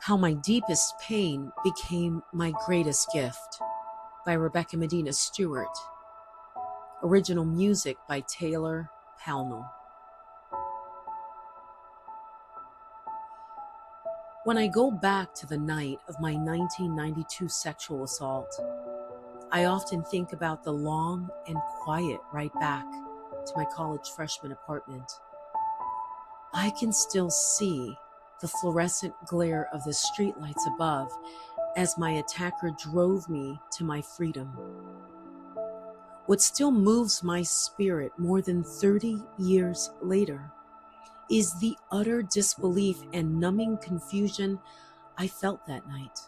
How My Deepest Pain Became My Greatest Gift by Rebecca Medina Stewart. Original music by Taylor Pownell. When I go back to the night of my 1992 sexual assault, I often think about the long and quiet ride back to my college freshman apartment. I can still see the fluorescent glare of the streetlights above as my attacker drove me to my freedom. What still moves my spirit more than 30 years later is the utter disbelief and numbing confusion I felt that night.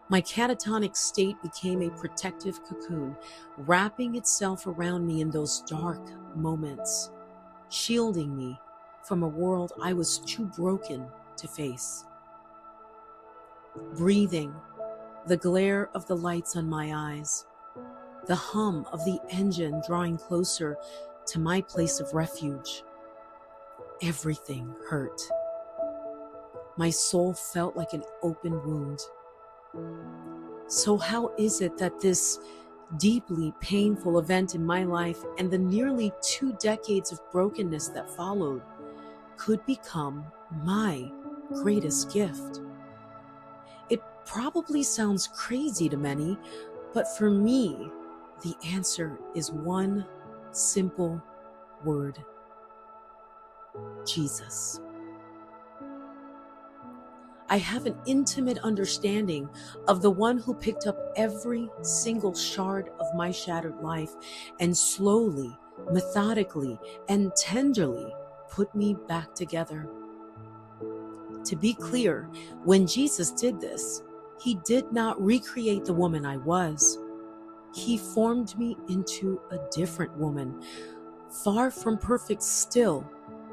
My catatonic state became a protective cocoon, wrapping itself around me in those dark moments, shielding me from a world I was too broken to face. Breathing the glare of the lights on my eyes, the hum of the engine drawing closer to my place of refuge. Everything hurt. My soul felt like an open wound. So how is it that this deeply painful event in my life and the nearly 2 decades of brokenness that followed could become my greatest gift? It probably sounds crazy to many, but for me, the answer is one simple word: Jesus. I have an intimate understanding of the one who picked up every single shard of my shattered life and slowly, methodically, and tenderly put me back together. To be clear, when Jesus did this, he did not recreate the woman I was. He formed me into a different woman, far from perfect still,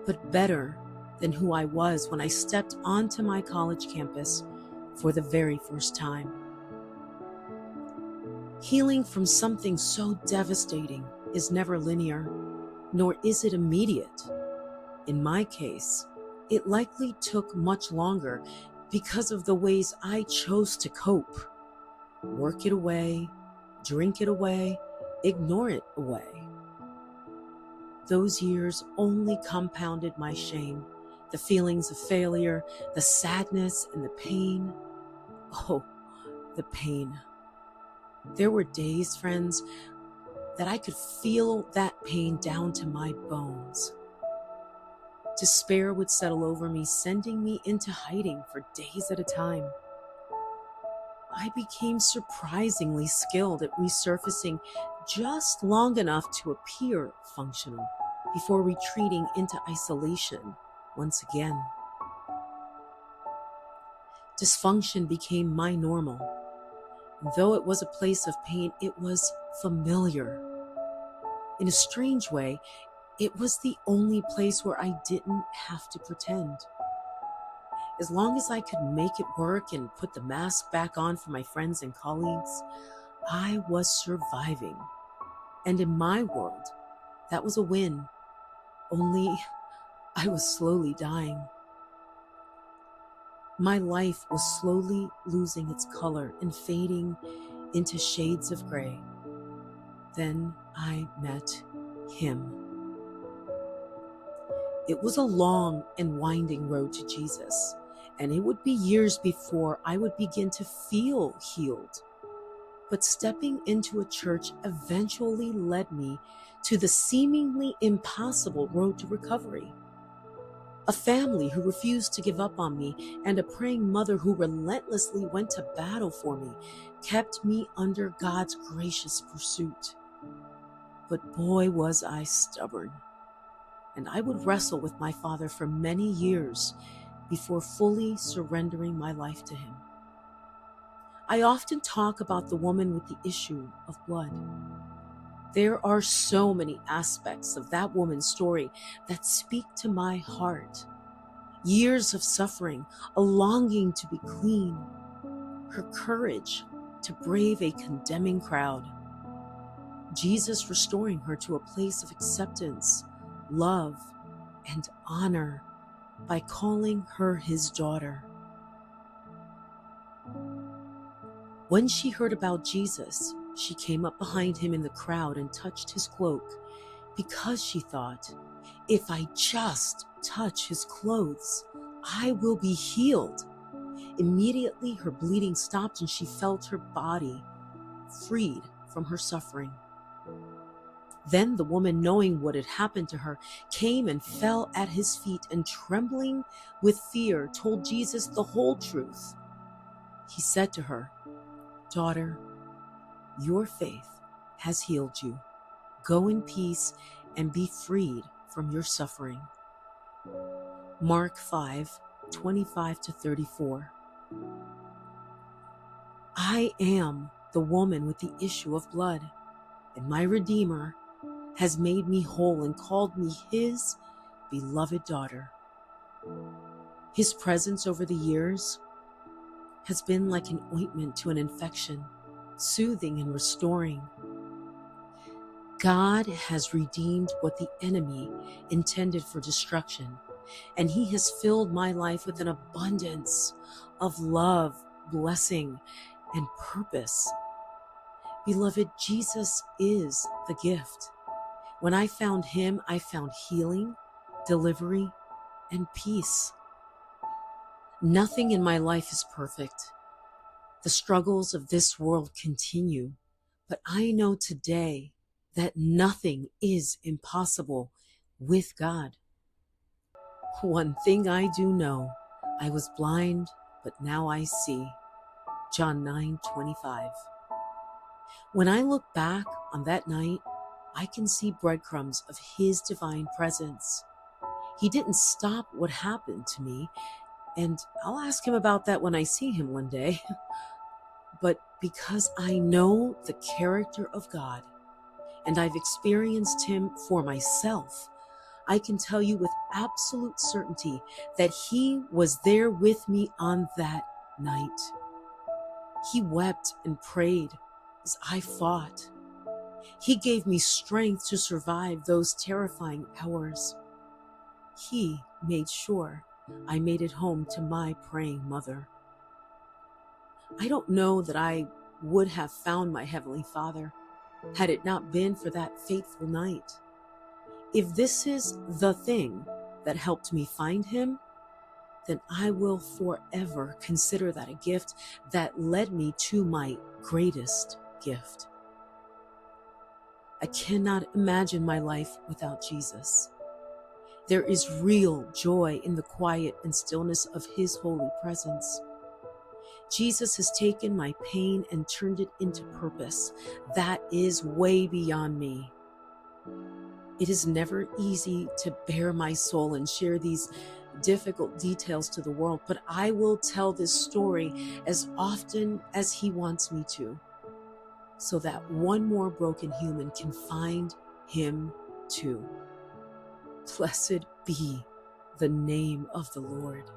but better than who I was when I stepped onto my college campus for the very first time. Healing from something so devastating is never linear, nor is it immediate. In my case, it likely took much longer because of the ways I chose to cope. Work it away, drink it away, ignore it away. Those years only compounded my shame, the feelings of failure, the sadness and the pain. Oh, the pain. There were days, friends, that I could feel that pain down to my bones. Despair would settle over me, sending me into hiding for days at a time. I became surprisingly skilled at resurfacing just long enough to appear functional before retreating into isolation once again. Dysfunction became my normal. And though it was a place of pain, it was familiar. In a strange way, it was the only place where I didn't have to pretend. As long as I could make it work and put the mask back on for my friends and colleagues, I was surviving. And in my world, that was a win. Only I was slowly dying. My life was slowly losing its color and fading into shades of gray. Then I met him. It was a long and winding road to Jesus, and it would be years before I would begin to feel healed. But stepping into a church eventually led me to the seemingly impossible road to recovery. A family who refused to give up on me and a praying mother who relentlessly went to battle for me kept me under God's gracious pursuit. But boy, was I stubborn. And I would wrestle with my Father for many years before fully surrendering my life to him. I often talk about the woman with the issue of blood. There are so many aspects of that woman's story that speak to my heart. Years of suffering, a longing to be clean, her courage to brave a condemning crowd, Jesus restoring her to a place of acceptance, love, and honor by calling her his daughter. When she heard about Jesus, she came up behind him in the crowd and touched his cloak, because she thought, "If I just touch his clothes, I will be healed." Immediately her bleeding stopped and she felt her body freed from her suffering. Then the woman, knowing what had happened to her, came and fell at his feet and, trembling with fear, told Jesus the whole truth. He said to her, "Daughter, your faith has healed you. Go in peace and be freed from your suffering." Mark 5:25-34. I am the woman with the issue of blood, and my Redeemer has made me whole and called me his beloved daughter. His presence over the years has been like an ointment to an infection, soothing and restoring. God has redeemed what the enemy intended for destruction, and he has filled my life with an abundance of love, blessing, and purpose. Beloved, Jesus is the gift. When I found him, I found healing, delivery, and peace. Nothing in my life is perfect. The struggles of this world continue, but I know today that nothing is impossible with God. One thing I do know, I was blind, but now I see. John 9:25. When I look back on that night, I can see breadcrumbs of his divine presence. He didn't stop what happened to me, and I'll ask him about that when I see him one day. But because I know the character of God, and I've experienced him for myself, I can tell you with absolute certainty that he was there with me on that night. He wept and prayed as I fought. He gave me strength to survive those terrifying hours. He made sure I made it home to my praying mother. I don't know that I would have found my Heavenly Father had it not been for that fateful night. If this is the thing that helped me find him, then I will forever consider that a gift that led me to my greatest gift. I cannot imagine my life without Jesus. There is real joy in the quiet and stillness of his holy presence. Jesus has taken my pain and turned it into purpose that is way beyond me. It is never easy to bare my soul and share these difficult details to the world, but I will tell this story as often as he wants me to, so that one more broken human can find him too. Blessed be the name of the Lord.